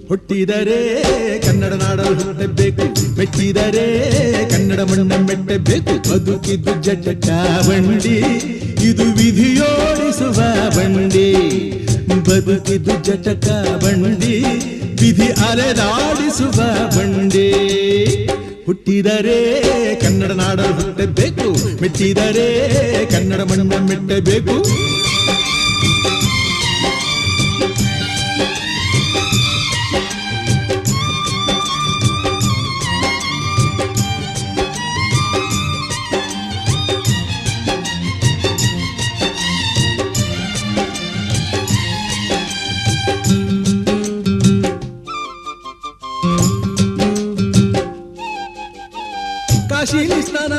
ಹುಟ್ಟಿದರೆ ಕನ್ನಡ ನಾಡಲು ಹುಟ್ಟಬೇಕು, ಮೆಚ್ಚಿದರೆ ಕನ್ನಡ ಮಣ್ಣ ಮೆಟ್ಟಬೇಕು. ಬದುಕಿದ್ದು ಜಟಕ ಬಂಡಿ, ಇದು ವಿಧಿಯೋಡಿಸುವ ಬಂಡಿ. ಬದುಕಿದ್ದು ಜಟಕ ಬಂಡಿ, ವಿಧಿ ಅಲೆದಾಡಿಸುವ ಬಂಡಿ. ಹುಟ್ಟಿದರೆ ಕನ್ನಡ ನಾಡಲು ಹುಟ್ಟಬೇಕು, ಮೆಚ್ಚಿದರೆ ಕನ್ನಡ ಮಣ್ಣ ಮೆಟ್ಟಬೇಕು. ಕಾಶಿಲಿ ಸ್ನಾನ